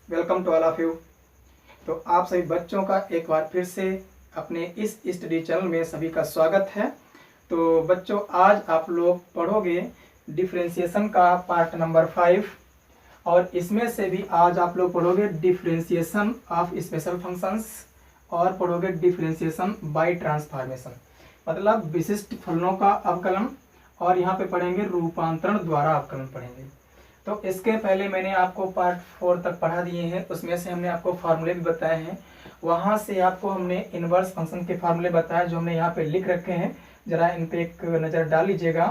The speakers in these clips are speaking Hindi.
Welcome to all of you. तो आप सभी बच्चों का एक बार फिर से अपने इस स्टडी चैनल में सभी का स्वागत है। तो बच्चों, आज आप लोग पढ़ोगे डिफरेंशिएशन का पार्ट नंबर 5 और इसमें से भी आज आप लोग पढ़ोगे डिफरेंशिएशन ऑफ स्पेशल फंक्शंस और पढ़ोगे डिफरेंशिएशन बाय ट्रांसफॉर्मेशन, मतलब विशिष्ट फलनों का अवकलन, और यहाँ पे पढ़ेंगे रूपांतरण द्वारा अवकलन पढ़ेंगे। तो इसके पहले मैंने आपको पार्ट 4 तक पढ़ा दिए हैं, उसमें से हमने आपको फार्मूले भी बताए हैं। वहाँ से आपको हमने इनवर्स फंक्शन के फार्मूले बताए जो हमने यहाँ पे लिख रखे हैं, जरा इन पे एक नज़र डाल लीजिएगा।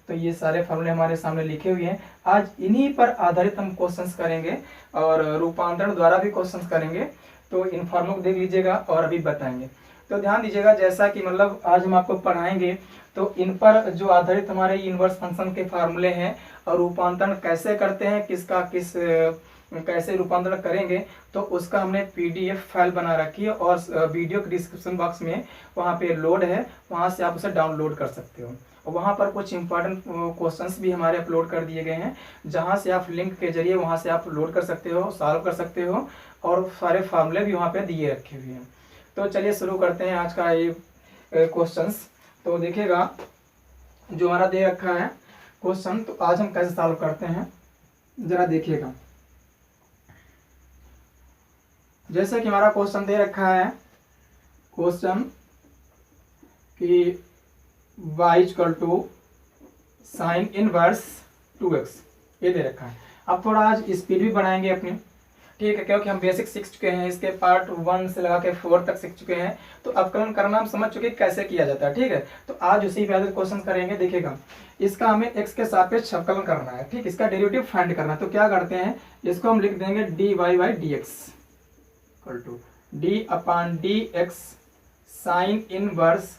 तो ये सारे फार्मूले हमारे सामने लिखे हुए हैं। आज इन्हीं पर आधारित हम क्वेश्चंस करेंगे और रूपांतरण द्वारा भी क्वेश्चंस करेंगे। तो इन फार्मूलों को देख लीजिएगा और अभी बताएंगे। तो ध्यान दीजिएगा, जैसा कि मतलब आज हम आपको पढ़ाएंगे तो इन पर जो आधारित हमारे इनवर्स फंक्शन के फार्मूले हैं और रूपांतरण कैसे करते हैं, किसका किस कैसे रूपांतरण करेंगे, तो उसका हमने पीडीएफ फाइल बना रखी है और वीडियो के डिस्क्रिप्शन बॉक्स में वहाँ पे लोड है, वहाँ से आप उसे डाउनलोड कर सकते हो। और वहाँ पर कुछ इंपॉर्टेंट क्वेश्चंस भी हमारे अपलोड कर दिए गए हैं, जहाँ से आप लिंक के जरिए वहाँ से आप लोड कर सकते हो, सॉल्व कर सकते हो, और सारे फार्मूले भी वहाँ पे दिए रखे हुए हैं। तो चलिए शुरू करते हैं आज का ये क्वेश्चंस। तो देखिएगा, जो हमारा दे रखा है क्वेश्चन, तो आज हम कैसे सॉल्व करते हैं जरा देखिएगा। जैसे कि हमारा क्वेश्चन दे रखा है, क्वेश्चन कि y equal to sine inverse 2x, ये दे रखा है। अब थोड़ा आज स्पीड भी बढ़ाएंगे अपनी, ठीक है, क्योंकि हम बेसिक सीख चुके हैं, इसके पार्ट 1 से लगा के 4 तक सीख चुके हैं। तो अवकलन करना हम समझ चुके कैसे किया जाता है, ठीक है। तो आज उसी पे आधारित क्वेश्चन करेंगे। देखिएगा, इसका हमें x के सापेक्ष अवकलन करना है, ठीक, इसका डेरिवेटिव फाइंड करना है। तो क्या करते हैं, इसको हम लिख देंगे dy by d x equal to d upon d x sine inverse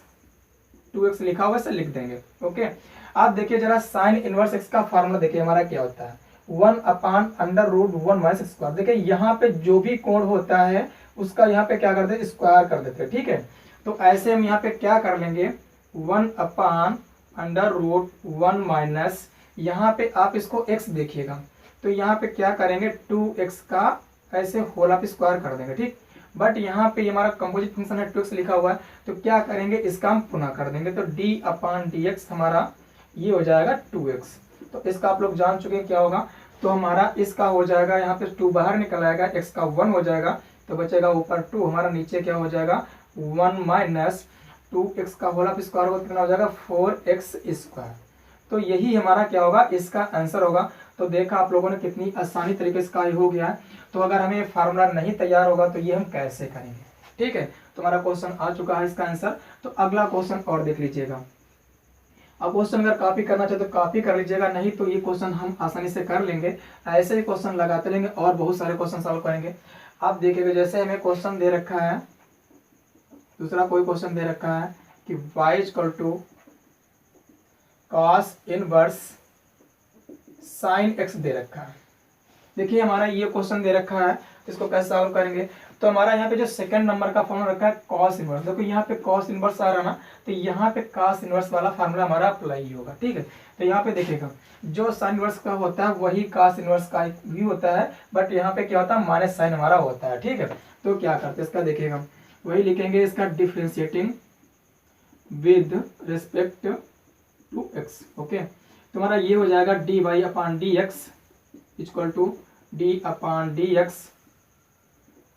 2x लिखा हुआ, से लिख देंगे। ओके, आप देखिए जरा, साइन इनवर्स x का फॉर्मूला देखिए हमारा क्या होता है, 1 upon under root 1 minus square. देखिए यहाँ पे जो भी कोण होता है उसका यहाँ पे क्या करते हैं, स्क्वायर कर देते हैं, ठीक है। तो ऐसे हम यहाँ पे क्या कर लेंगे, 1 अपॉन अंडर रूट 1 माइनस, यहाँ पे आप इसको x देखिएगा, तो यहाँ पे क्या करेंगे, 2x का ऐसे होल आप स्क्वायर कर देंगे, ठीक। बट यहाँ पे हमारा कंपोजिट फंक्शन है 2x लिखा हुआ है, तो क्या करेंगे, इसका हम पुनः कर देंगे। तो d अपॉन डी एक्स हमारा ये हो जाएगा 2x। तो इसका आप लोग जान चुके हैं क्या होगा, तो हमारा इसका हो जाएगा, यहाँ पे 2 बाहर निकल आएगा, x का 1 हो जाएगा, तो बचेगा ऊपर 2, हमारा नीचे क्या हो जाएगा 1 माइनस 2x का होल स्क्वायर होगा, कितना हो जाएगा 4x स्क्वायर। तो यही हमारा क्या होगा, इसका आंसर होगा। तो देखा आप लोगों ने कितनी आसानी तरीके से का हो गया है। तो अगर हमें फार्मूला नहीं तैयार होगा तो ये हम कैसे करेंगे, ठीक है। तो हमारा क्वेश्चन आ चुका है इसका आंसर। तो अगला क्वेश्चन और देख लीजिएगा। अब क्वेश्चन अगर कॉपी करना चाहे तो कॉपी कर लीजिएगा, नहीं तो ये क्वेश्चन हम आसानी से कर लेंगे। ऐसे ही क्वेश्चन लगाते रहेंगे और बहुत सारे क्वेश्चन सॉल्व करेंगे। आप देखिएगा, जैसे हमें क्वेश्चन दे रखा है, दूसरा कोई क्वेश्चन दे रखा है कि y equal to cos inverse sine x दे रखा है। देखिए हमारा ये क्वेश्चन दे रखा है, इसको कैसे सॉल्व करेंगे। तो हमारा यहाँ पे जो सेकंड नंबर का फॉर्मूला रखा है कॉस इनवर्स, देखो यहाँ पे कॉस इनवर्स आ रहा ना, तो यहाँ पे कॉस इनवर्स वाला फार्मूला हमारा अप्लाई होगा, ठीक है। तो यहाँ पे देखिएगा, जो साइन इनवर्स का होता है वही कॉस इनवर्स का भी होता है, बट यहाँ पे क्या होता है, माइनस साइन हमारा होता है, ठीक है। तो क्या करते हैं, इसका देखिएगा, वही लिखेंगे, इसका differentiating with respect to x. Okay, तो हमारा ये हो जाएगा d y upon d x equal to d upon d x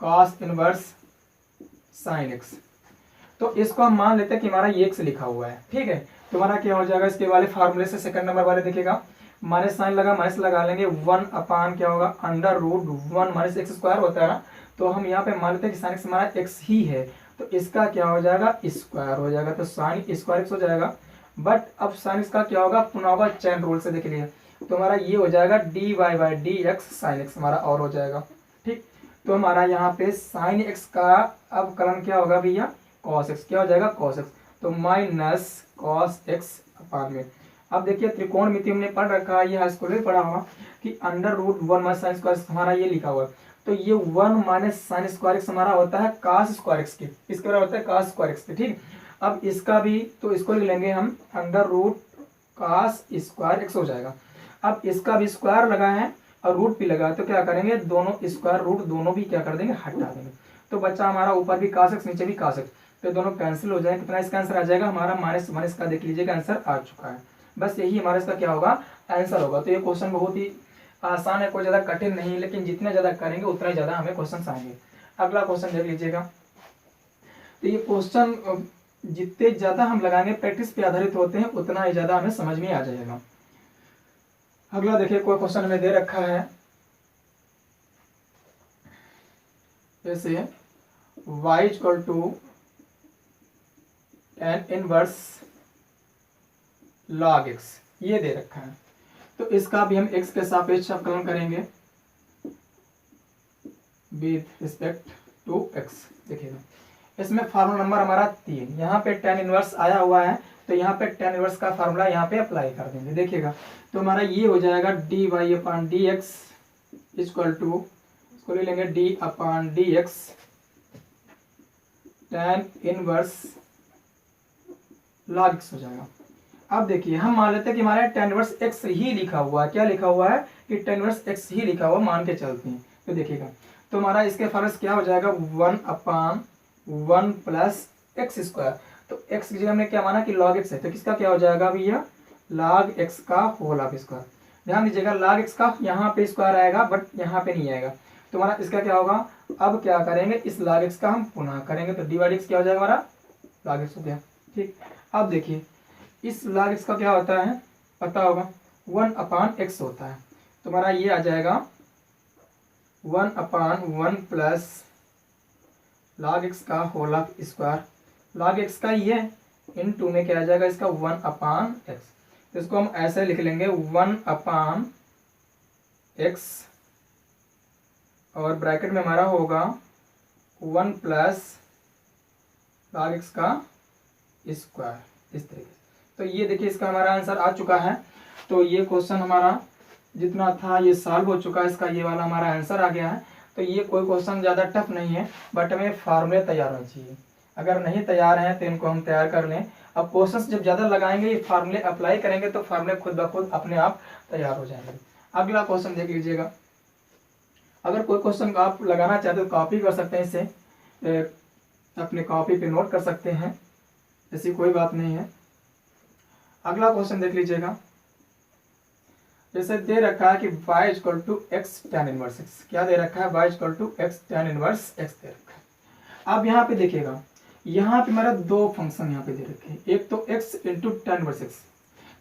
cos inverse sine x. तो इसको हम मान लेते हैं कि हमारा ये x लिखा हुआ है, ठीक है। तो हमारा क्या हो जाएगा, इसके वाले फार्मूले से सेकंड नंबर वाले देखिएगा, माइनस साइन लगा, माइनस लगा लेंगे, 1 अपॉन क्या होगा, under root 1 minus x square होता है ना। तो हम यहाँ पे मान लेते हैं कि साइन एक्स हमारा x ही है, तो इसका क्या हो जाएगा, स्क्वायर हो जाएगा, तो साइन स्क्वायर एक्स हो जाएगा। बट अब साइन एक्स का क्या होगा, पुनः होगा चैन रूल से, देख लीजिए। तो हमारा ये हो जाएगा d y by d x sine x हमारा और हो जाएगा, ठीक। तो हमारा यहाँ पे साइन एक्स का अवकलन क्या होगा भैया, कॉस एक्स, क्या हो जाएगा कॉस एक्स, तो माइनस कॉस एक्स अपॉन में। अब देखिए त्रिकोणमिति हमने पढ़ रखा है, ये हाई स्कूल में पढ़ा हुआ कि under root 1 minus sine square हमारा ये लिखा हुआ है। तो ये 1 माइनस साइन स्क्वायर एक्स हमारा होता है कॉस स्क्वायर एक्स के, इसके बराबर होता है कॉस स्क्वायर एक्स के, ठीक। अब इसका भी तो इसको लिख लेंगे हम under root cos square x हो जाएगा। अब इसका भी स्क्वायर लगा है और रूट पी लगा तो क्या करेंगे, दोनों स्क्वायर रूट दोनों भी क्या कर देंगे, हटा देंगे। तो बच्चा हमारा ऊपर भी cos x नीचे भी cos x, तो दोनों कैंसिल हो जाएंगे। कितना इसका आंसर आ जाएगा हमारा -1। इसका देख लीजिएगा आंसर आ चुका है। बस यही हमारा इसका क्या होगा, आंसर होगा। तो ये क्वेश्चन बहुत ही आसान है, कोई ज़्यादा कठिन नहीं है, लेकिन जितने ज़्यादा करेंगे उतना ही ज़्यादा हमें क्वेश्चन आएंगे। अगला क्वेश्चन देख लीजिएगा। तो ये क्वेश्चन जितने ज़्यादा हम लगाएंगे, प्रैक्टिस पे आधारित होते हैं, उतना ही ज़्यादा हमें समझ में आ जाएगा। अगला देखिए, कोई क्वेश्चन हमें दे रखा है जैसे y equal to tan inverse log x, ये दे रखा है। तो इसका भी हम x के सापेक्ष अवकलन करेंगे विद रिस्पेक्ट टू x। देखिएगा इसमें फार्मूला नंबर हमारा 3, यहाँ पे tan इनवर्स आया हुआ है, तो यहाँ पे tan इनवर्स का फार्मूला यहाँ पे अप्लाई कर देंगे। देखिएगा तो हमारा ये हो जाएगा dy/dx इक्वल टू, इसको ले लेंगे d/dx tan inverse log x हो जाएगा। अब देखिए हम मान लेते हैं कि हमारा tan इनवर्स x ही लिखा हुआ है। क्या लिखा हुआ है कि tan इनवर्स x ही लिखा हुआ, मान के चलते हैं। तो देखिएगा तो हमारा इसके फॉर्मूला क्या हो जाएगा, 1/1 प्लस एक्स स्क्वायर। तो x की जगह हमने क्या माना कि log x है, तो किसका क्या हो जाएगा भैया, log x का होल ऑफ स्क्वायर। ध्यान दीजिएगा log x का यहाँ पे स्क्वायर आएगा, बट यहाँ पे नहीं आएगा। तो हमारा इसका क्या होगा, अब क्या करेंगे, इस log x का हम पुनः करेंगे, तो dy/dx क्या हो जाएगा हमारा, log x हो गया। ठीक, अब देखिए इस log x का क्या होता है पता होगा, 1/x होता है। तो हमारा ये आ जाएगा 1/1 प्लस log x का whole of square. log x का ये इन टू में क्या आ जाएगा इसका 1/x। तो इसको हम ऐसे लिख लेंगे 1/x, और ब्रैकेट में हमारा होगा 1 प्लस log x का स्क्वायर, इस तरीके से। तो ये देखिए इसका हमारा आंसर आ चुका है। तो ये क्वेश्चन हमारा जितना था ये सॉल्व हो चुका है, इसका ये वाला हमारा आंसर आ गया है। तो ये कोई क्वेश्चन ज़्यादा टफ नहीं है, बट हमें फार्मूले तैयार होने चाहिए। अगर नहीं तैयार हैं तो इनको हम तैयार कर लें। अब क्वेश्चन जब ज़्यादा लगाएंगे, ये फार्मूले अप्लाई करेंगे, तो फार्मूले खुद ब खुद अपने आप तैयार हो जाएंगे। अगला क्वेश्चन देख लीजिएगा। अगर कोई क्वेश्चन आप लगाना चाहते हो कॉपी कर सकते हैं, इसे अपने कॉपी पे नोट कर सकते हैं, ऐसी कोई बात नहीं है। अगला क्वेश्चन देख लीजिएगा। जैसे दे रखा है कि y equal to x tan inverse x। क्या दे रखा है, y equal to x tan inverse x दे रखा है। अब यहाँ पे देखिएगा, यहाँ पे हमारा दो फंक्शन यहाँ पे दे रखे हैं। एक तो x into tan inverse x,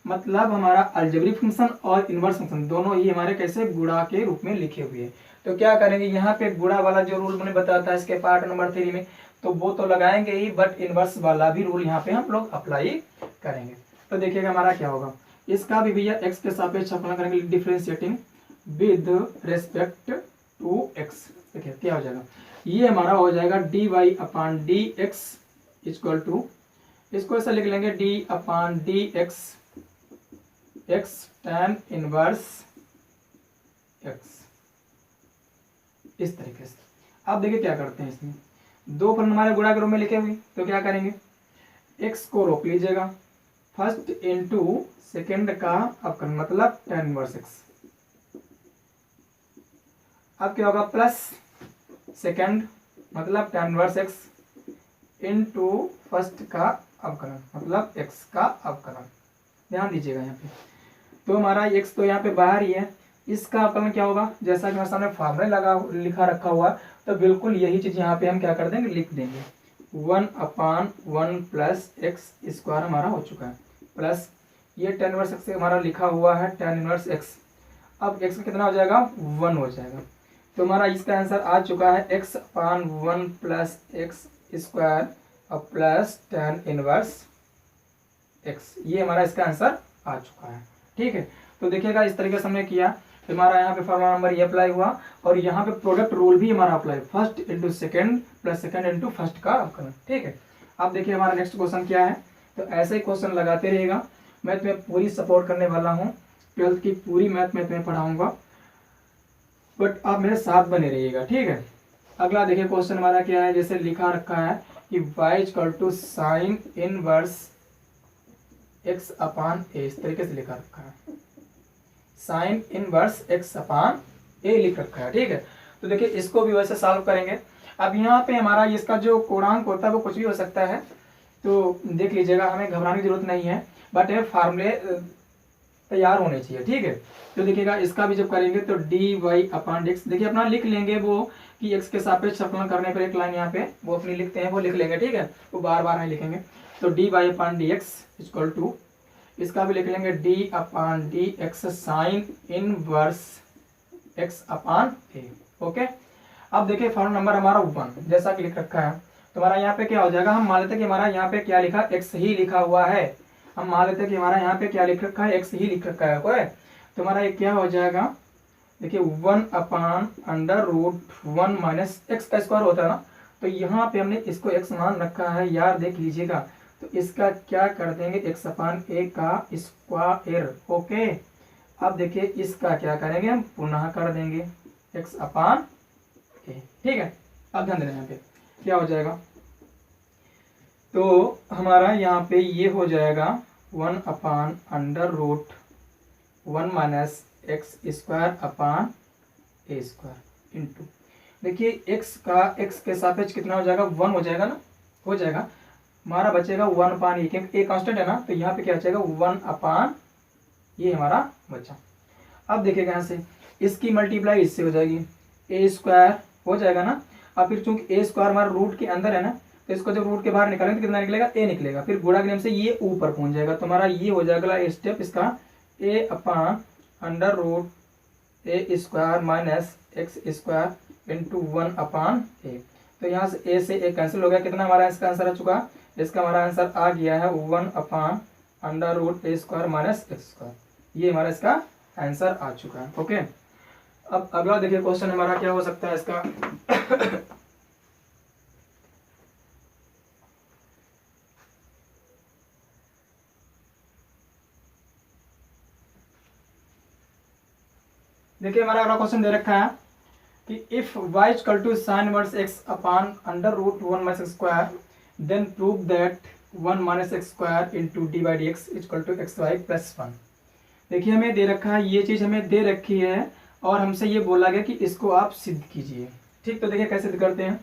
मतलब हमारा अलजेब्रिक फंक्शन और इनवर्स फंक्शन दोनों ही हमारे कैसे गुणा के रूप में लिखे हुए हैं। तो क्या करेंगे, यहाँ पे गुणा वाला जो रूल मैंने बताया था इसके पार्ट नंबर 3 में, तो वो तो लगाएंगे ही, बट इनवर्स वाला भी रूल यहाँ पे हम लोग अप्लाई करेंगे। तो देखिएगा हमारा क्या होगा, इसका भी भैया x के सापेक्ष अवकलन करेंगे, differentiating with respect to x। देखिए क्या हो जाएगा, ये हमारा हो जाएगा dy/dx इक्वल टू, इसको ऐसा लिख लेंगे d/dx x tan inverse x, इस तरीके से। अब देखिए क्या करते हैं, इसमें दो फलन हमारे गुणा के रूप में लिखे हुए, तो क्या करेंगे, x को रोक लीजिएगा, फर्स्ट इंटू सेकेंड का अवकलन मतलब tan इनवर्स x। अब क्या होगा, प्लस सेकेंड मतलब tan inverse x into first का अवकलन मतलब x का अवकलन। ध्यान दीजिएगा यहाँ पे, तो हमारा x तो यहाँ पे बाहर ही है, इसका अवकलन क्या होगा, जैसा कि हमारे सामने फार्मूला लिखा रखा हुआ, तो बिल्कुल यही चीज यहाँ पे हम क्या कर देंगे, लिख देंगे। 1/1 प्लस एक्स स्क्वायर हमारा हो चुका है, प्लस ये tan इनवर्स x हमारा लिखा हुआ है tan इनवर्स x। अब x का कितना हो जाएगा, 1 हो जाएगा। तो हमारा इसका आंसर आ चुका है x/1 प्लस एक्स स्क्वायर और प्लस tan इनवर्स x। ये हमारा इसका आंसर आ चुका है। ठीक है, तो देखिएगा इस तरीके से हमने किया, हमारा यहाँ पे फॉर्मूला नंबर ये अप्लाई हुआ, और यहाँ पे प्रोडक्ट रूल भी हमारा apply, first into second plus second into first का अवकलन। ठीक है, अब देखिए हमारा नेक्स्ट क्वेश्चन क्या है। तो ऐसे ही क्वेश्चन लगाते रहिएगा, मैं तुम्हें पूरी सपोर्ट करने वाला हूँ, 12th की पूरी मैथ में तुम्हें पढ़ाऊंगा, बट आप मेरे साथ बने रहिएगा। ठीक है, अगला देखिए क्वेश्चन हमारा क्या है, जैसे लिखा रखा है कि y equal to sine inverse x/a, इस तरीके से लिखा रखा है। Sine inverse x upon a लिख रखा है, ठीक है। तो देखिए इसको भी वैसे सॉल्व करेंगे। अब यहाँ पे हमारा इसका जो कोणांक होता है वो कुछ भी हो सकता है, तो देख लीजिएगा, हमें घबराने की जरूरत नहीं है, बट ये फार्मूले तैयार होने चाहिए, ठीक है। तो देखिएगा इसका भी जब करेंगे तो d y upon d x, देखिए अपना लिख लेंगे वो कि एक्स के सापेक्ष अवकलन करने पर एक लाइन यहाँ पे वो अपनी लिखते हैं, वो लिख लेंगे, ठीक है, वो बार बार नहीं लिखेंगे। तो d y upon d x equal to, इसका भी लिख लेंगे d upon d x sine inverse x upon a, okay. अब देखिए फॉर्मूला नंबर हमारा 1 जैसा कि लिख रखा है, तो हमारा यहाँ पे क्या हो जाएगा, हम मान लेते हैं कि हमारा यहाँ पे क्या लिखा, एक्स ही लिखा हुआ है, हम मान लेते हैं कि हमारा यहाँ पे क्या लिख रखा है, एक्स ही लिख रखा है, कोई। तो हमारा ये क्या हो जाएगा, देखिए 1 upon under root 1 minus x का स्क्वायर होता है ना, तो यहाँ पे हमने इसको एक्स मान रखा है यार, देख लीजिएगा। तो इसका क्या कर देंगे, एक्स अपान ए का स्क्वायर, ओके। अब देखिए इसका क्या करेंगे, हम पुनः कर देंगे एक्स अपान ए, ठीक है। अब ध्यान देना यहाँ पे क्या हो जाएगा, तो हमारा यहाँ पे ये हो जाएगा 1 upon under root 1 minus x square upon a square into, देखिए एक्स का एक्स के सापेक्ष कितना हो जाएगा, 1 हो जाएगा ना, हो जाएगा, हमारा बचेगा 1 अपान ए, क्योंकि ए कांस्टेंट है ना, तो यहाँ पे क्या बचेगा 1 अपान ये हमारा बचा। अब देखिएगा यहाँ से इसकी मल्टीप्लाई इससे हो जाएगी, ए स्क्वायर हो जाएगा ना। अब फिर चूंकि ए स्क्वायर हमारा रूट के अंदर है ना, तो इसको जब रूट के बाहर निकालेंगे तो कितना निकलेगा, ए निकलेगा, फिर गुणा के नियम से ये ऊपर पहुंच जाएगा, तो हमारा ये हो जाएगा स्टेप इसका, a upon under root a square minus x square into 1 upon a. तो यहाँ से ए से ए कैंसिल हो गया, कितना हमारा इसका आंसर आ चुका, इसका हमारा आंसर आ गया है 1 upon under root a square minus x square, ये हमारा इसका आंसर आ चुका है, ओके। अब अगला देखिए क्वेश्चन हमारा क्या हो सकता है इसका देखिए हमारा अगला क्वेश्चन दे रखा है कि if y equal to sine inverse x upon under root 1 minus x square, then prove that 1 minus x square into d by d x equal to x y plus 1। देखिए हमें दे रखा है, ये चीज़ हमें दे रखी है और हमसे ये बोला गया कि इसको आप सिद्ध कीजिए, ठीक। तो देखिए कैसे सिद्ध करते हैं,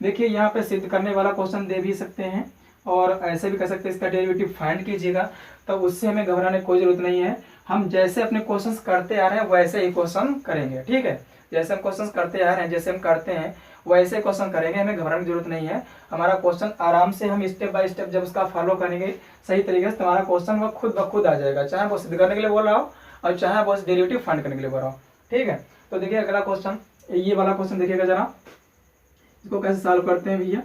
देखिए यहाँ पे सिद्ध करने वाला क्वेश्चन दे भी सकते हैं और ऐसे भी कर सकते हैं, इसका डेरिवेटिव फाइंड कीजिएगा, तो उससे हमें घबराने की कोई जरूरत नहीं है। हम जैसे अपने क्वेश्चंस करते आ रहे हैं वैसे ही क्वेश्चन करेंगे, ठीक है। जैसे हम क्वेश्चंस करते आ रहे हैं, जैसे हम करते हैं वैसे क्वेश्चन करेंगे, हमें घबराने की जरूरत नहीं है। हमारा क्वेश्चन आराम से हम स्टेप बाय स्टेप जब उसका फॉलो करेंगे सही तरीके से, तो हमारा क्वेश्चन वो खुद ब खुद आ जाएगा, चाहे वो सिद्ध करने के लिए बोल रहा हो और चाहे वो डेरिवेटिव फाइंड करने के लिए बोल रहा हो, ठीक है। तो देखिए अगला क्वेश्चन, ये वाला क्वेश्चन देखिएगा जरा, इसको कैसे सॉल्व करते हैं भैया,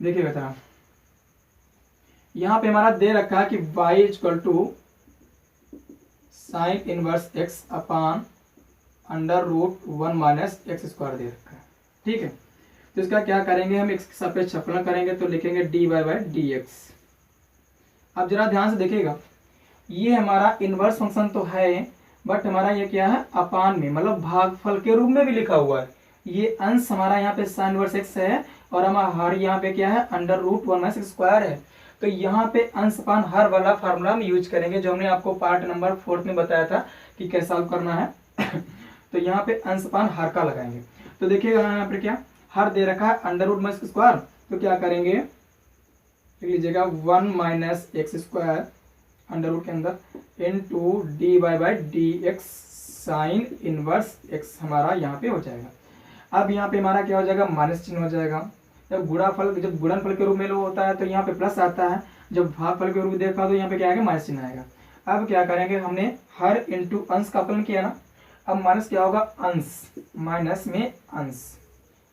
देखिएगा जरा। यहाँ पे हमारा दे रखा है कि y equal to sine inverse x upon under root 1 minus x square दे रखा है, ठीक है। तो इसका क्या करेंगे, हम x के सापेक्ष अवकलन करेंगे, तो लिखेंगे dy बाई डी एक्स। अब जरा ध्यान से देखिएगा, ये हमारा इनवर्स फंक्शन तो है, बट हमारा ये क्या है, अपान में, मतलब भागफल के रूप में भी लिखा हुआ है। ये अंश हमारा यहाँ पे साइन इनवर्स x है और हमारा यहाँ पे क्या है, under root 1 minus x square है। तो यहाँ पे अंश अपान हर वाला फार्मूला हम यूज करेंगे, जो हमने आपको पार्ट नंबर 4 में बताया था कि कैसे सॉल्व करना है तो यहाँ पे अंश अपान हर का लगाएंगे। तो देखिएगा यहाँ पे क्या हर दे रखा है, अंडर रूट माइनस स्क्वायर, तो क्या करेंगे, लिख लीजिएगा 1 minus x square under root के अंदर into d y by d x sine inverse x, हमारा यहाँ पे हो जाएगा। अब यहाँ पे हमारा क्या हो जाएगा, माइनस चिन्ह हो जाएगा। जब गुणनफल के रूप में होता है तो यहाँ पे प्लस आता है, जब भागफल के रूप में देखा तो यहाँ पे क्या आएगा, माइनस चिन्ह आएगा। अब क्या करेंगे, हमने हर इंटू अंश का अपलन किया ना, अब माइनस क्या होगा, अंश, माइनस में अंश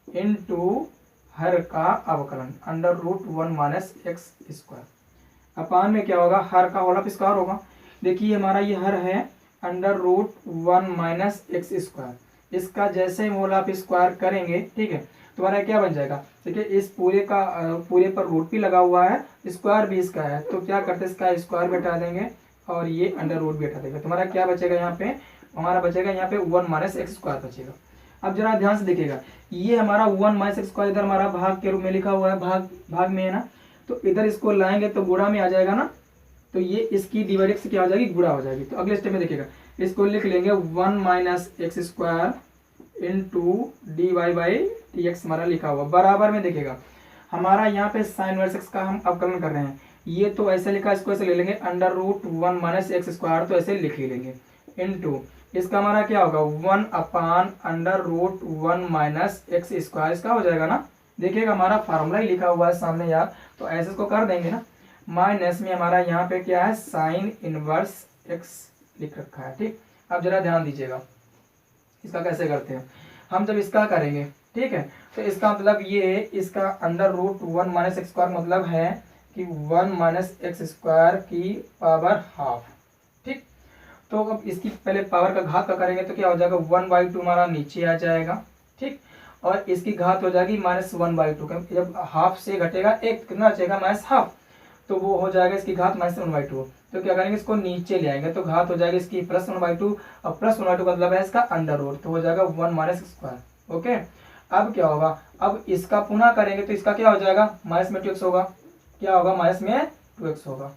इंटू हर का अवकलन under root 1 minus x square, upon में क्या होगा, हर का होल स्क्वायर होगा। देखिए हमारा ये हर है under root 1 minus x square, इसका जैसे ही होल स्क्वायर करेंगे, ठीक है, तुम्हारा क्या बन जाएगा, देखिए इस पूरे पर रूट भी लगा हुआ है, स्क्वायर भी इसका है, तो क्या करते हैं, इसका स्क्वायर भी हटा देंगे और ये अंडर रूट भी हटा देंगे, तुम्हारा क्या बचेगा, यहाँ पे हमारा बचेगा यहाँ पे 1 माइनस एक्स स्क्वायर बचेगा। अब जरा ध्यान से देखिएगा, ये हमारा 1 माइनस एक्स स्क्वायर इधर हमारा भाग के रूप में लिखा हुआ है, भाग में है ना, तो इधर इसको लाएंगे तो गुणा में आ जाएगा ना, तो ये इसकी डी बाई एक्स क्या हो जाएगी, गुणा हो जाएगी। तो अगले स्टेप में देखिएगा, इसको लिख लेंगे 1 minus x square into d y by d x हमारा लिखा हुआ, बराबर में देखिएगा हमारा यहाँ पे साइन इनवर्स एक्स का हम अवकलन कर रहे हैं। ये तो ऐसे लिखा, इसको ऐसे ले लेंगे under root 1 minus x square, तो ऐसे लिख ही लेंगे, इंटू इसका हमारा क्या होगा 1 upon under root 1 minus x square, इसका हो जाएगा ना। देखिएगा हमारा फार्मूला ही लिखा हुआ है सामने यार, तो ऐसे इसको कर देंगे ना। माइनस में हमारा यहाँ पे क्या है, साइन इनवर्स एक्स लिख रखा है। ठीक, अब जरा ध्यान दीजिएगा इसका कैसे करते हैं हम। जब इसका करेंगे, ठीक है, तो इसका मतलब ये, इसका under root 1 minus x square मतलब है कि 1 माइनस एक्स स्क्वायर की पावर हाफ। ठीक, तो अब इसकी पहले पावर का घात का करेंगे तो क्या हो जाएगा 1/2 हमारा नीचे आ जाएगा। ठीक, और इसकी घात हो जाएगी -1/2, जब हाफ से घटेगा एक कितना बचेगा -1/2, तो वो हो जाएगा इसकी घात -1/2। तो क्या करेंगे, इसको नीचे ले आएंगे तो घात हो जाएगी इसकी +1/2, और +1/2 का मतलब है इसका अंडर रूट, तो हो जाएगा 1 माइनस स्क्वायर। ओके, अब क्या होगा, अब इसका पुनः करेंगे तो इसका क्या हो जाएगा, माइनस में 2x होगा, क्या होगा माइनस में 2x होगा।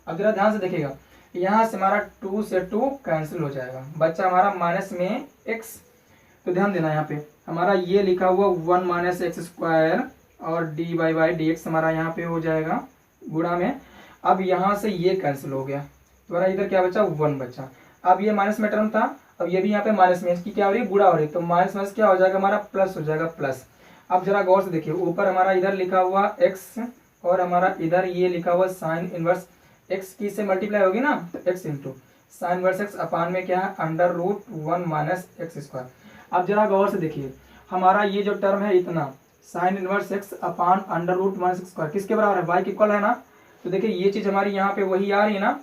अब जरा ध्यान से देखिएगा, यहाँ से हमारा 2 से 2 कैंसिल हो जाएगा, बच्चा हमारा माइनस में x। तो ध्यान देना यहाँ पे हमारा ये लिखा हुआ 1 माइनस एक्स स्क्वायर और d y by d x हमारा यहाँ पे हो जाएगा गुणा में। अब यहाँ से ये कैंसिल हो गया, तो हमारा इधर क्या बचा 1 बचा। अब ये माइनस में टर्म था, अब ये भी यहाँ पे माइनस में, इसकी क्या हो रही है, गुणा हो रही है, तो माइनस माइनस क्या हो जाएगा हमारा प्लस हो जाएगा प्लस। अब जरा गौर से देखिए, ऊपर हमारा इधर लिखा हुआ x और हमारा इधर ये लिखा हुआ साइन इनवर्स x की से मल्टीप्लाई होगी ना, तो x into sine inverse x upon में क्या है under root 1 minus x square. अब जरा गौर से देखिए, हमारा ये जो टर्म है इतना sine inverse x upon under root 1 x square किसके बराबर है, y के इक्वल है ना। तो देखिए ये चीज हमारी यहाँ पे वही आ रही है ना,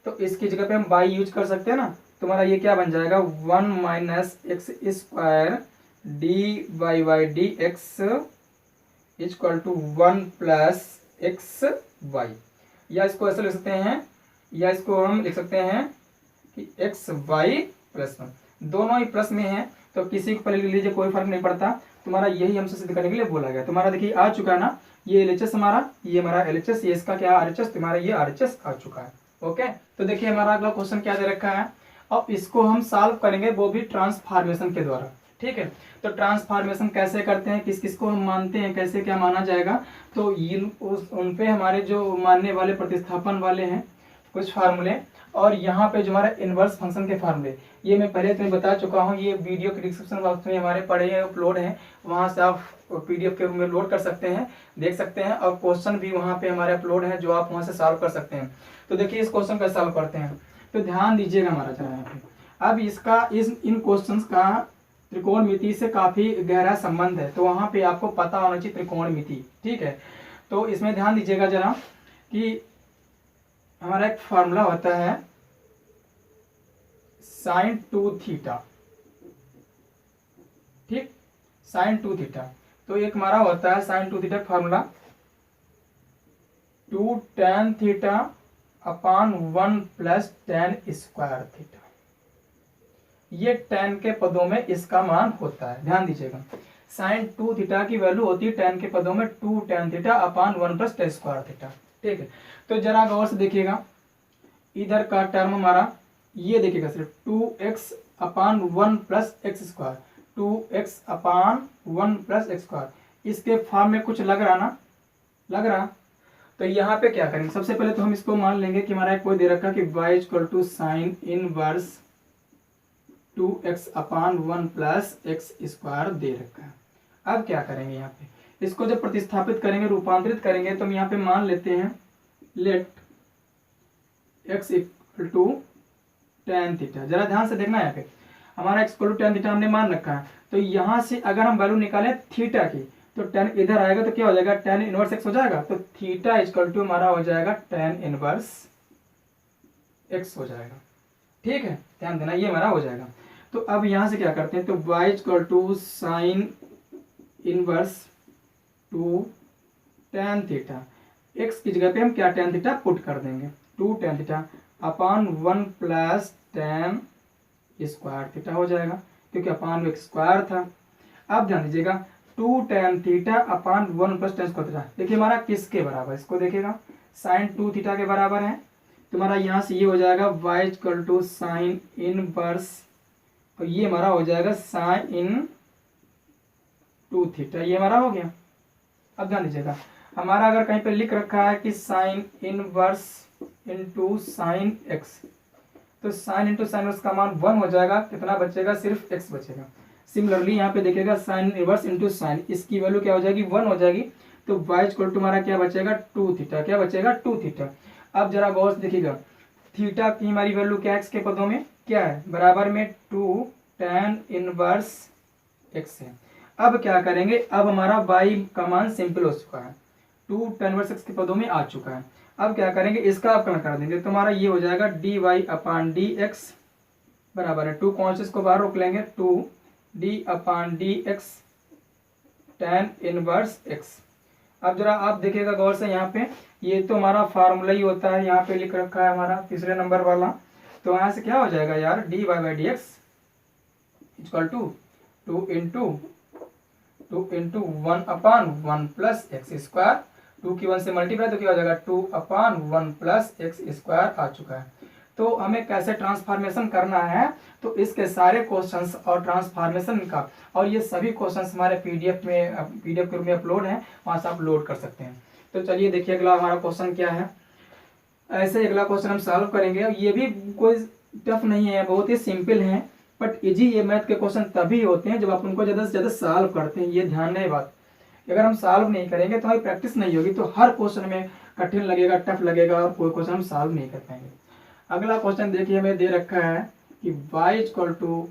तो इसकी जगह पे हम y यूज कर सकते हैं ना। तो हमारा ये क्या बन जाएगा 1 minus x square d y by d x equal to 1 plus x y, या इसको ऐसे लिख सकते हैं, या इसको हम लिख सकते हैं कि एक्स वाई प्लस 1, दोनों ही प्लस में है, तो किसी को पहले लिख लीजिए, कोई फर्क नहीं पड़ता। तुम्हारा यही हमसे सिद्ध करने के लिए बोला गया। तुम्हारा देखिए आ चुका है ना, ये एलएचएस हमारा, ये हमारा एलएचएस, ये इसका क्या आरएचएस, तुम्हारा ये आरएचएस आ चुका है। ओके, तो देखिए हमारा अगला क्वेश्चन क्या दे रखा है, अब इसको हम सॉल्व करेंगे, वो भी ट्रांसफॉर्मेशन के द्वारा। ठीक है, तो ट्रांसफॉर्मेशन कैसे करते हैं, किस किस को हम मानते हैं, कैसे क्या माना जाएगा, तो उन पे हमारे जो मानने वाले प्रतिस्थापन वाले हैं कुछ फार्मूले, और यहाँ पे जो हमारा इनवर्स फंक्शन के फार्मूले, ये मैं पहले तुम्हें बता चुका हूँ, ये वीडियो के डिस्क्रिप्शन बॉक्स में हमारे पड़े हैं, अपलोड हैं, वहाँ से आप पीडीएफ के रूप में लोड कर सकते हैं, देख सकते हैं, और क्वेश्चन भी वहाँ पे हमारे अपलोड है जो आप वहाँ से सॉल्व कर सकते हैं। तो देखिए इस क्वेश्चन का सॉल्व करते हैं, तो ध्यान दीजिएगा हमारा जरा यहाँ पे। अब इसका इन क्वेश्चंस का त्रिकोणमिति से काफी गहरा संबंध है, तो वहाँ पे आपको पता होना चाहिए त्रिकोणमिति। ठीक है, तो इसमें ध्यान दीजिएगा जरा कि हमारा एक फार्मूला होता है साइन 2 थीटा। ठीक, साइन 2 थीटा, तो एक हमारा होता है sine 2 theta formula 2 tan theta upon 1 plus tan square theta. ये tan के पदों में इसका मान होता है, ध्यान दीजिएगा। साइन 2 थीटा की वैल्यू होती है tan के पदों में 2 tan theta upon 1 plus tan square theta. ठीक है, तो जरा गौर से देखिएगा, इधर का टर्म हमारा ये देखिएगा सिर्फ 2x upon 1 plus x square, 2x upon 1 plus x square, इसके फॉर्म में कुछ लग रहा ना, लग रहा। तो यहाँ पे क्या करेंगे, सबसे पहले तो हम इसको मान लेंगे कि हमारा कोई दे रखा कि y equal to sine inverse 2x upon 1 plus x square दे रखा है। अब क्या करेंगे, यहाँ पे इसको जब प्रतिस्थापित करेंगे, रूपांतरित करेंगे, तो हम यहाँ पे मान लेते हैं let x equal to tan theta. जरा ध्यान से देखना, यहाँ पे हमारा x equal to tan theta हमने मान रखा है, तो यहाँ से अगर हम वैल्यू निकालें थीटा की, तो tan इधर आएगा तो क्या हो जाएगा tan इनवर्स x हो जाएगा, तो थीटा इक्वल टू हमारा हो जाएगा tan इनवर्स x हो जाएगा। ठीक है, ध्यान देना, ये हमारा हो जाएगा। तो अब यहाँ से क्या करते हैं, तो y equal to sine inverse 2 tan theta, x की जगह पे हम क्या tan थीटा पुट कर देंगे, 2 tan theta upon 1 plus tan square theta हो जाएगा, क्योंकि अपान एक्स स्क्वायर था। अब ध्यान दीजिएगा 2 tan theta upon 1 plus tan square theta, देखिए हमारा किसके बराबर, इसको देखिएगा साइन 2 थीटा के बराबर है। तुम्हारा यहाँ से ये हो जाएगा y equal to sine inverse, और ये हमारा हो जाएगा साइन इन टू थीटा, ये हमारा हो गया। अब ध्यान दीजिएगा, हमारा अगर कहीं पे लिख रखा है कि sine inverse into sine x, तो साइन इंटू साइन एक्स का मान 1 हो जाएगा, कितना बचेगा, सिर्फ x बचेगा। सिमिलरली यहाँ पे देखिएगा साइन इनवर्स इंटू साइन, इसकी वैल्यू क्या हो जाएगी, 1 हो जाएगी, तो y इक्वल टू हमारा क्या बचेगा, 2 थीटा, क्या बचेगा, 2 थीटा। अब जरा गौर से देखिएगा, थीटा की हमारी वैल्यू क्या है, x के पदों में क्या है, बराबर में 2 tan इनवर्स x है। अब क्या करेंगे, अब हमारा y का मान सिंपल हो चुका है, 2 tan इनवर्स x के पदों में आ चुका है। अब क्या करेंगे, इसका अवकलन कर देंगे, तो हमारा ये हो जाएगा dy अपान डी एक्स बराबर है 2 कॉन्स्टेंट को बाहर रोक लेंगे, 2 d upon d x tan inverse x। अब जरा आप देखिएगा गौर से, यहाँ पे ये तो हमारा फार्मूला ही होता है, यहाँ पे लिख रखा है हमारा तीसरे नंबर वाला, तो यहाँ से क्या हो जाएगा यार, dy by d x equal to 2 into 1 upon 1 plus x square, 2 की 1 से मल्टीप्लाई तो क्या हो जाएगा, 2 अपान 1 प्लस एक्स स्क्वायर आ चुका है। तो हमें कैसे ट्रांसफॉर्मेशन करना है, तो इसके सारे क्वेश्चंस और ट्रांसफॉर्मेशन का, और ये सभी क्वेश्चंस हमारे पीडीएफ के रूप में अपलोड है, वहाँ से आप लोड कर सकते हैं। तो चलिए देखिए अगला हमारा क्वेश्चन क्या है। ऐसे अगला क्वेश्चन हम सॉल्व करेंगे, ये भी कोई टफ नहीं है, बहुत ही सिंपल है, बट इजी ये मैथ के क्वेश्चन तभी होते हैं जब आप उनको ज़्यादा से ज़्यादा सॉल्व करते हैं, ये ध्यान रहे बात। अगर हम सॉल्व नहीं करेंगे तो हमारी प्रैक्टिस नहीं होगी, तो हर क्वेश्चन में कठिन लगेगा, टफ लगेगा, और कोई क्वेश्चन हम सॉल्व नहीं कर पाएंगे। अगला क्वेश्चन देखिए, हमें दे रखा है कि y equal to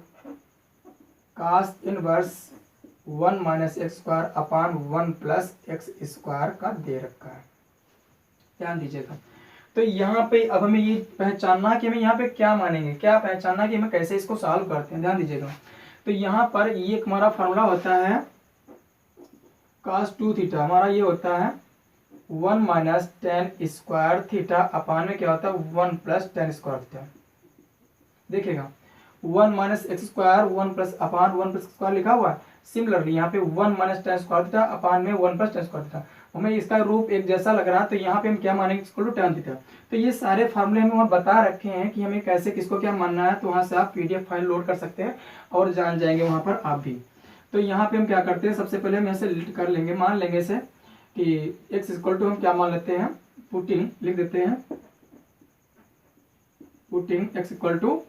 cos inverse 1 minus x square upon 1 plus x square का दे रखा है। ध्यान दीजिएगा, तो यहाँ पे अब हमें ये पहचानना कि हमें यहाँ पे क्या मानेंगे, क्या पहचानना कि हमें कैसे इसको सॉल्व करते हैं। ध्यान दीजिएगा, तो यहाँ पर ये हमारा फॉर्मूला होता है cos 2 थीटा, हमारा ये होता है 1 minus ten square theta upon में क्या होता है 1 प्लस टेन स्क्वायर थीटा। देखिएगा 1 माइनस एक्स स्क्वायर 1 प्लस अपान 1 प्लस स्क्वायर लिखा हुआ है। सिमिलरली यहाँ पे 1 minus ten square theta upon में 1 प्लस टेन स्क्वायर थीटा, हमें इसका रूप एक जैसा लग रहा है, तो यहाँ पे हम क्या मानेंगे, इक्वल टू tan थीटा। तो ये सारे फार्मूले हमें वहाँ बता रखे हैं कि हमें कैसे किसको क्या मानना है, तो वहाँ से आप पीडीएफ फाइल लोड कर सकते हैं और जान जाएंगे वहाँ पर आप भी। तो यहाँ पे हम क्या करते हैं, सबसे पहले हम ऐसे कर लेंगे, मान लेंगे इसे कि x इक्वल टू हम क्या मान लेते हैं, पुटिंग लिख देते हैं, putting x equal to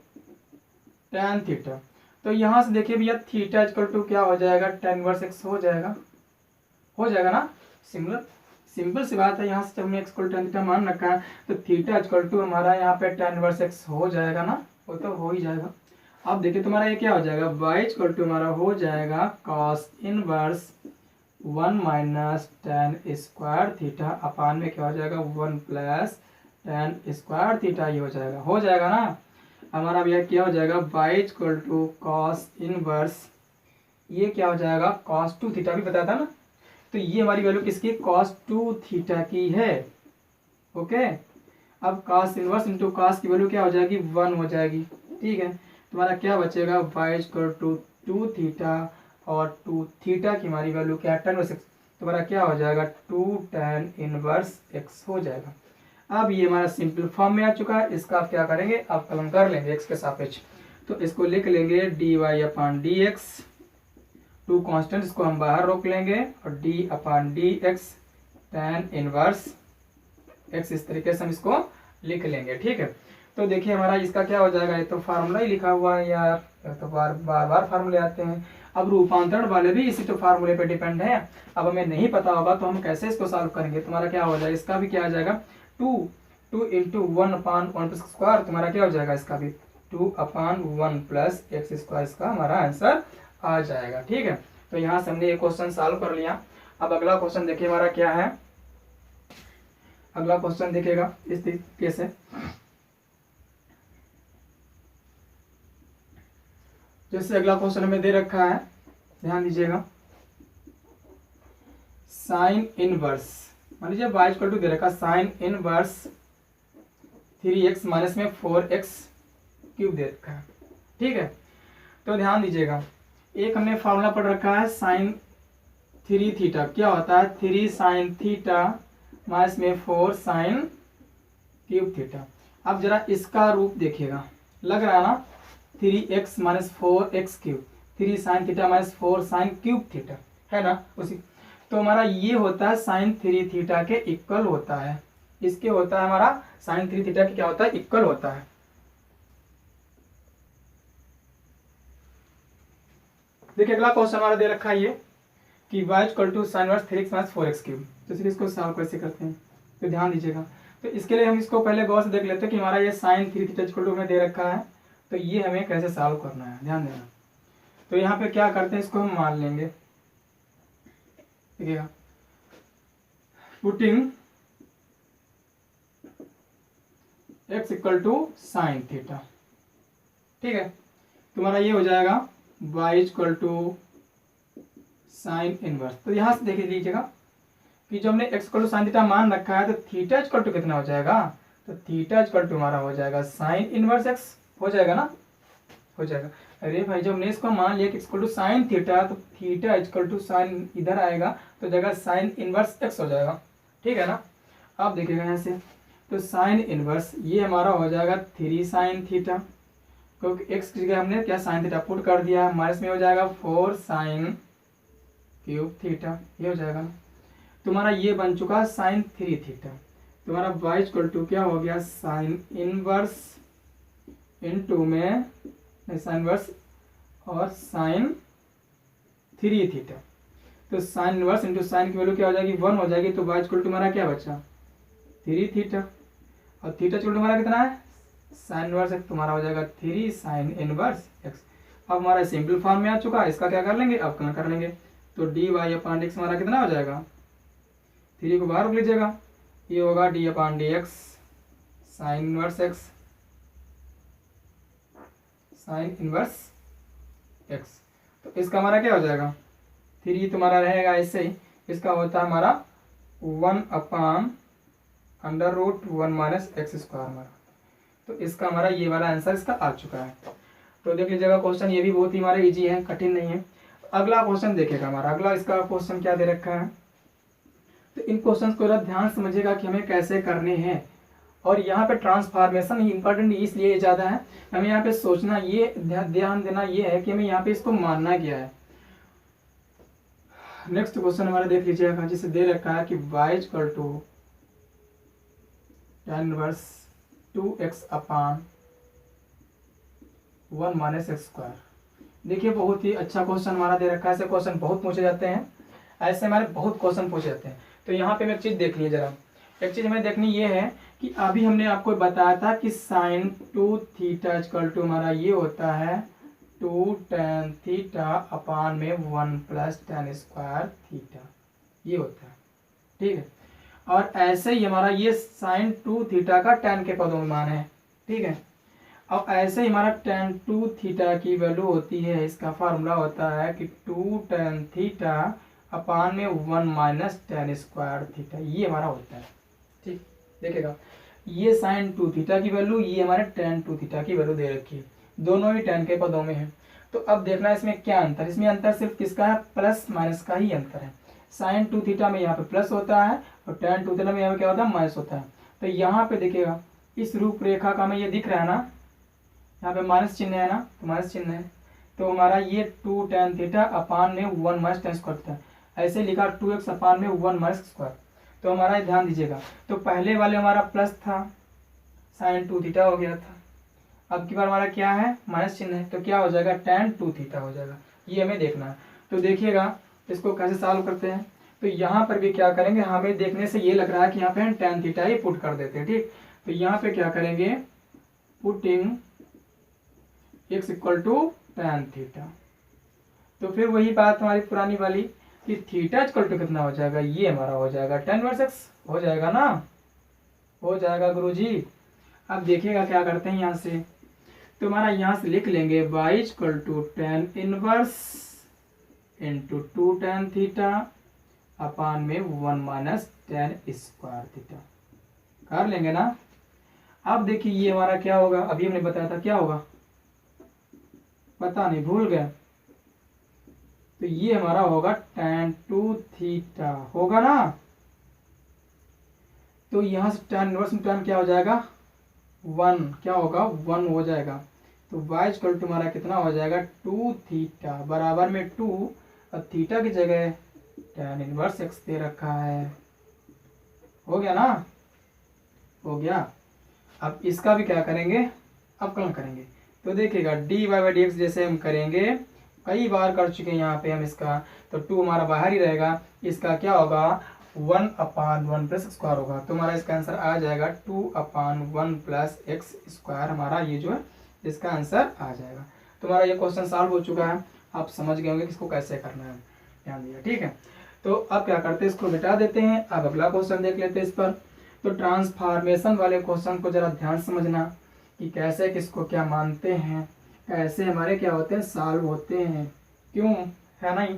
tan theta. तो यहाँ से देखिए भैया थीटा इक्वल टू क्या हो जाएगा, tan इनवर्स x हो जाएगा ना, सिंपल सी बात है। यहाँ से जब हमने x equal to tan theta मान रखा है, तो थीटा इक्वल टू हमारा यहाँ पे tan इनवर्स x हो जाएगा ना, वो तो हो ही जाएगा। अब देखिए तुम्हारा ये क्या हो जाएगा, y इक्वल टू हमारा हो जाएगा cos inverse 1 minus tan square theta upon में क्या हो जाएगा 1 प्लस tan स्क्वायर थीटा, ये हो जाएगा ना। हमारा भैया क्या हो जाएगा, y equal to cos inverse, ये क्या हो जाएगा cos 2 थीटा भी बताया था ना, तो ये हमारी वैल्यू किसकी, cos 2 थीटा की है। ओके, अब cos इनवर्स इंटू cos की वैल्यू क्या हो जाएगी, 1 हो जाएगी। ठीक है, तुम्हारा क्या बचेगा, y इक्वल टू 2 थीटा, और 2 थीटा की हमारी वैल्यू क्या है, tan इनवर्स x, तुम्हारा क्या हो जाएगा 2 tan इनवर्स x हो जाएगा। अब ये हमारा सिंपल फॉर्म में आ चुका है, इसका आप क्या करेंगे, आप कलन कर लेंगे x के सापेक्ष, तो इसको लिख लेंगे dy upon d x, 2 constant इसको हम बाहर रोक लेंगे, और d upon d x tan inverse x, इस तरीके से हम इसको लिख लेंगे। ठीक है, तो देखिए हमारा इसका क्या हो जाएगा, ये तो फार्मूला ही लिखा हुआ है यार, तो बार फार्मूले आते हैं। अब रूपांतरण वाले भी इसी तो फार्मूले पे डिपेंड है। अब हमें नहीं पता होगा तो हम कैसे इसको सॉल्व करेंगे, तुम्हारा क्या हो जाएगा, इसका भी क्या आ जाएगा 2 इंटू 1 अपान 1 प्लस स्क्वायर, तुम्हारा क्या हो जाएगा, इसका भी 2 अपान 1 प्लस एक्स स्क्वायर, इसका हमारा आंसर आ जाएगा। ठीक है, तो यहाँ से हमने ये क्वेश्चन सॉल्व कर लिया। अब अगला क्वेश्चन देखिए हमारा क्या है, अगला क्वेश्चन देखिएगा इस तरीके से, जैसे अगला क्वेश्चन हमें दे रखा है, ध्यान दीजिएगा, साइन इनवर्स, मान लीजिए y इक्वल टू दे रखा साइन इनवर्स 3x माइनस में 4x क्यूब दे रखा है। ठीक है, तो ध्यान दीजिएगा, एक हमने फार्मूला पढ़ रखा है साइन 3 थीटा, क्या होता है 3 साइन थीटा माइनस में 4 साइन क्यूब थीटा। अब जरा इसका रूप देखिएगा, लग रहा है ना 3x minus 4x cube, 3 sine theta minus 4 sine cube theta, है ना उसी। तो हमारा ये होता है साइन 3 थीटा के इक्वल होता है, इसके होता है हमारा साइन 3 थीटा के क्या होता है, इक्वल होता है। देखिए अगला क्वेश्चन हमारा दे रखा है ये कि y equal to sine inverse 3x minus 4x cube. तो चलिए इसको सॉल्व कैसे करते हैं, तो ध्यान दीजिएगा। तो इसके लिए हम इसको पहले गौर से देख लेते हैं कि हमारा ये साइन 3 थीटा इक्वल टू हमें दे रखा है, तो ये हमें कैसे सॉल्व करना है, ध्यान देना। तो यहाँ पे क्या करते हैं, इसको हम मान लेंगे, देखिएगा, putting x equal to sine theta, ठीक है। तुम्हारा ये हो जाएगा y equal to sine inverse. तो यहाँ से देख लीजिएगा कि जो हमने x equal to sine theta मान रखा है, तो थीटा इक्वल टू कितना हो जाएगा, तो थीटा इक्वल टू हमारा हो जाएगा साइन इनवर्स x, हो जाएगा ना, हो जाएगा। अरे भाई जब हमने इसको मान लिया कि इक्वल टू साइन थीटा, तो थीटा इक्वल टू साइन इधर आएगा तो जगह साइन इनवर्स x हो जाएगा, ठीक है ना। अब देखिएगा यहाँ से, तो साइन इनवर्स ये हमारा हो जाएगा 3 साइन थीटा, क्योंकि x की जगह हमने क्या साइन थीटा पुट कर दिया, माइनस में हो जाएगा 4 साइन क्यूब थीटा, ये हो जाएगा ना। तुम्हारा ये बन चुका साइन 3 थीटा। तुम्हारा y इक्वल टू क्या हो गया, साइन इनवर्स इनटू में साइन इनवर्स और साइन 3 थीटा। तो साइन इनवर्स इंटू साइन की वैल्यू क्या हो जाएगी, 1 हो जाएगी। तो y इक्वल टू हमारा क्या बचा, 3 थीटा, और थीटा इक्वल टू हमारा कितना है, साइन इनवर्स एक्स, तुम्हारा हो जाएगा 3 साइन इनवर्स एक्स। अब हमारा सिंपल फॉर्म में आ चुका है, इसका क्या कर लेंगे, अवकलन कर लेंगे। तो d y upon d x हमारा कितना हो जाएगा, 3 को बाहर रख लीजिएगा, ये होगा d upon d x sine inverse x, sine inverse x. तो इसका हमारा क्या हो जाएगा, 3 तुम्हारा रहेगा ऐसे ही, इसका होता है हमारा 1 upon under root 1 minus x square हमारा। तो इसका हमारा ये वाला आंसर इसका आ चुका है। तो देख लीजिएगा क्वेश्चन ये भी बहुत ही हमारा इजी है, कठिन नहीं है। अगला क्वेश्चन देखेगा हमारा, अगला इसका क्वेश्चन क्या दे रखा है। तो इन क्वेश्चंस को ध्यान समझिएगा कि हमें कैसे करने हैं। और यहाँ पे ट्रांसफॉर्मेशन इंपॉर्टेंट इसलिए ज़्यादा है, हमें यहाँ पे सोचना, ये ध्यान देना ये है कि हमें यहाँ पे इसको मानना क्या है। नेक्स्ट क्वेश्चन हमारा देख लीजिएगा, जिसे दे रखा है कि y equal to tan inverse 2x upon 1 minus x square. देखिए बहुत ही अच्छा क्वेश्चन हमारा दे रखा है, ऐसे क्वेश्चन बहुत पूछे जाते हैं, ऐसे हमारे बहुत क्वेश्चन पूछे जाते हैं। तो यहाँ पे एक चीज़ देखनी है जरा, एक चीज़ हमें देखनी ये है कि अभी हमने आपको बताया था कि साइन 2 थीटा इक्वल टू हमारा ये होता है 2 tan थीटा अपान में 1 प्लस tan स्क्वायर थीटा, ये होता है, ठीक है। और ऐसे ही हमारा ये साइन 2 थीटा का tan के पदों में मान है, ठीक है। अब ऐसे ही हमारा tan 2 थीटा की वैल्यू होती है, इसका फार्मूला होता है कि 2 tan थीटा अपान में 1 माइनस tan स्क्वायर थीटा, ये हमारा होता है, ठीक। देखिएगा ये साइन 2 थीटा की वैल्यू, ये हमारे tan 2 थीटा की वैल्यू दे रखी है, दोनों ही tan के पदों में है। तो अब देखना है इसमें क्या अंतर, इसमें अंतर सिर्फ किसका है, प्लस माइनस का ही अंतर है। साइन 2 थीटा में यहाँ पे प्लस होता है और tan 2 थीटा में यहाँ पे क्या होता है, माइनस होता है। तो यहाँ पे देखिएगा इस रूपरेखा का हमें ये दिख रहा है ना, यहाँ पे माइनस चिन्ह है ना, तो माइनस चिन्ह है। तो हमारा ये 2 tan थीटा अपान में 1 माइनस tan स्क्वायर था, ऐसे लिखा 2x अपान में 1 माइनस स्क्वायर। तो हमारा ध्यान दीजिएगा, तो पहले वाले हमारा प्लस था, साइन 2 थीटा हो गया था, अब की बार हमारा क्या है, माइनस चिन्ह है, तो क्या हो जाएगा, tan 2 थीटा हो जाएगा, ये हमें देखना है। तो देखिएगा इसको कैसे सॉल्व करते हैं। तो यहाँ पर भी क्या करेंगे, हमें देखने से ये लग रहा है कि यहाँ पे हम tan थीटा ही पुट कर देते हैं, ठीक। तो यहाँ पे क्या करेंगे, putting x equal to tan theta. तो फिर वही बात हमारी पुरानी वाली कि थीटा इक्वल टू कितना हो जाएगा, ये हमारा हो जाएगा tan इनवर्स x, हो जाएगा ना, हो जाएगा गुरुजी। अब देखिएगा क्या करते हैं यहाँ से, तो हमारा यहाँ से लिख लेंगे y equal to tan inverse into 2 tan theta upon में 1 माइनस tan स्क्वायर थीटा, कर लेंगे ना। अब देखिए ये हमारा क्या होगा, अभी हमने बताया था क्या होगा, पता नहीं भूल गए। तो ये हमारा होगा tan 2 थीटा, होगा ना। तो यहाँ से tan इनवर्स में tan क्या हो जाएगा, 1 क्या होगा 1 हो जाएगा। तो y इक्वल टू हमारा कितना हो जाएगा 2 थीटा बराबर में 2 और थीटा की जगह tan इनवर्स x दे रखा है। हो गया ना, हो गया। अब इसका भी क्या करेंगे, अवकलन करेंगे। तो देखिएगा dy बाई डी एक्स जैसे हम करेंगे, कई बार कर चुके हैं यहाँ पे हम इसका, तो 2 हमारा बाहर ही रहेगा। इसका क्या होगा 1/1 प्लस स्क्वायर होगा। तो हमारा इसका आंसर आ जाएगा 2/1 प्लस एक्स स्क्वायर, हमारा ये जो है इसका आंसर आ जाएगा। तो हमारा ये क्वेश्चन सॉल्व हो चुका है। आप समझ गए होंगे कि इसको कैसे करना है, ध्यान दिया, ठीक है। तो अब क्या करते हैं, इसको मिटा देते हैं। अब अगला क्वेश्चन देख लेते हैं इस पर। तो ट्रांसफॉर्मेशन वाले क्वेश्चन को जरा ध्यान समझना कि कैसे किसको क्या मानते हैं, कैसे हमारे क्या होते हैं सॉल्व होते हैं, क्यों है नहीं।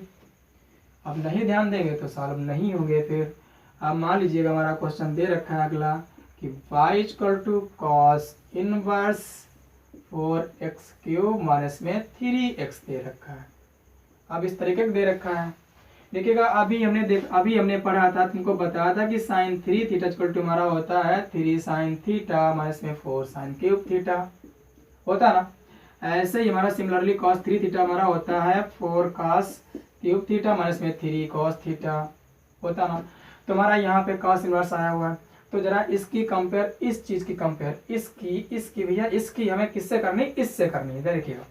अब नहीं ध्यान देंगे तो सॉल्व नहीं होंगे फिर। अब मान लीजिएगा हमारा क्वेश्चन दे रखा है अगला कि y equal to cos inverse 4x³ minus में 3x दे रखा है। अब इस तरीके का दे रखा है, देखिएगा अभी हमने पढ़ा था, तुमको बताया था कि साइन 3 थीटा इक्वल टू हमारा होता है 3 साइन थीटा माइनस में 4 साइन क्यूब थीटा, होता है ना। ऐसे ही हमारा सिमिलरली कॉस 3 थीटा हमारा होता है 4 कॉस क्यूब थीटा माइनस में 3 कॉस थीटा, होता ना। तो हमारा यहाँ पे कॉस इनवर्स आया हुआ है। तो जरा इसकी कंपेयर, इस चीज की कंपेयर, इसकी भैया इसकी हमें किससे करनी, इससे करनी है। देखिएगा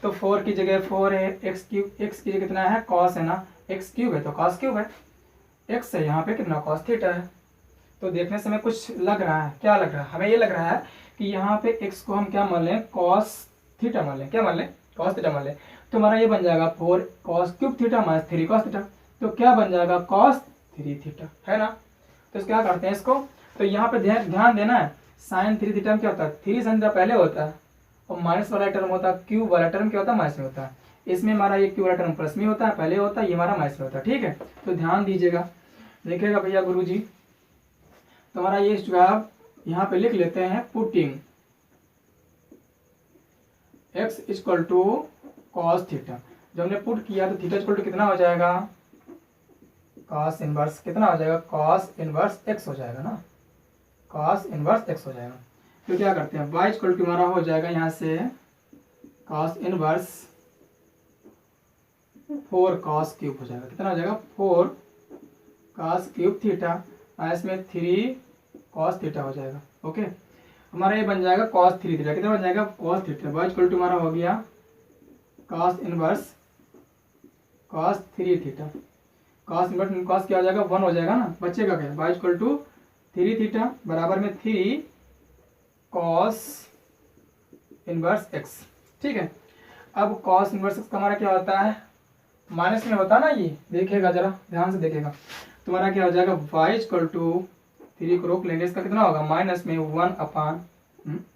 तो 4 की जगह 4 है, x की जगह कितना है कॉस है ना, x³ है तो कॉस क्यूब है, x है यहाँ पे कितना कॉस थीटा है। तो देखने से हमें कुछ लग रहा है, क्या लग रहा है, हमें ये लग रहा है कि यहाँ पे x को हम क्या मान लें कॉस थीटा मान लें, क्या मान लें कॉस थीटा मान लें। तो हमारा ये बन जाएगा 4 cos cube theta minus 3 cos theta, तो क्या बन जाएगा कॉस 3 थीटा, है ना। तो क्या करते हैं इसको, तो यहाँ पे ध्यान देना है, साइन 3 थीटा में क्या होता है 3 साइन थीटा पहले होता है और माइनस वाला टर्म होता है, क्यूब वाला टर्म क्या होता है माइनस में होता है। इसमें हमारा ये क्यूब वाला टर्म प्लस में होता है, पहले होता है, ये हमारा माइनस में होता है, ठीक है। तो ध्यान दीजिएगा, देखिएगा भैया गुरुजी, तो हमारा ये जवाब यहाँ पे लिख लेते हैं, putting x equal to cos theta. जब हमने पुट किया तो थीटा इक्वल टू कितना हो जाएगा कॉस इनवर्स, कितना हो जाएगा कॉस इनवर्स x हो जाएगा ना, कॉस इनवर्स x हो जाएगा। तो क्या करते हैं y इक्वल टू हमारा हो जाएगा यहाँ से कॉस इनवर्स 4 कॉस क्यूब हो जाएगा, कितना हो जाएगा 4 कॉस क्यूब थीटा माइनस में 3 कॉस थीटा हो जाएगा। ओके, हमारा ये बन जाएगा कॉस 3 थीटा, कितना बन जाएगा cos theta. y equal to हमारा हो गया cos inverse cos 3 theta, cos inverse cos क्या हो जाएगा 1 हो जाएगा ना, बचेगा क्या y इक्वल टू 3 थीटा बराबर में 3 कॉस इनवर्स x, ठीक है। अब कॉस इनवर्स x का हमारा क्या होता है माइनस में होता है ना, ये देखिएगा जरा ध्यान से देखिएगा। तुम्हारा क्या हो जाएगा y इक्वल टू 3 को रोक लेंगे, इसका कितना होगा माइनस में 1/,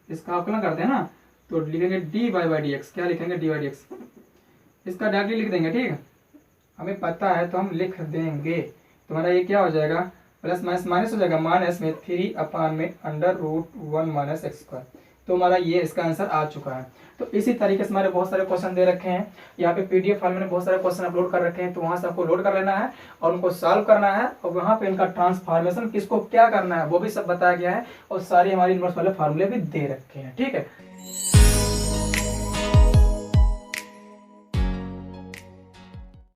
इसका अवकलन करते हैं ना, तो लिखेंगे dy बाई डी एक्स, क्या लिखेंगे dy बाई डी एक्स, इसका डायरेक्टली लिख देंगे, ठीक है, हमें पता है तो हम लिख देंगे। तुम्हारा ये क्या हो जाएगा प्लस माइनस माइनस हो जाएगा, माइनस में 3 में √1 माइनस एक्स स्क्वायर। तो हमारा ये इसका आंसर आ चुका है। तो इसी तरीके से हमारे बहुत सारे क्वेश्चन दे रखे हैं, यहाँ पे पीडीएफ फाइल में बहुत सारे क्वेश्चन अपलोड कर रखे हैं, तो वहाँ से आपको लोड कर लेना है और उनको सॉल्व करना है, और वहाँ पे इनका ट्रांसफॉर्मेशन किसको क्या करना है वो भी सब बताया गया है, और सारे हमारे इनवर्स वाले फार्मूले भी दे रखे हैं, ठीक है।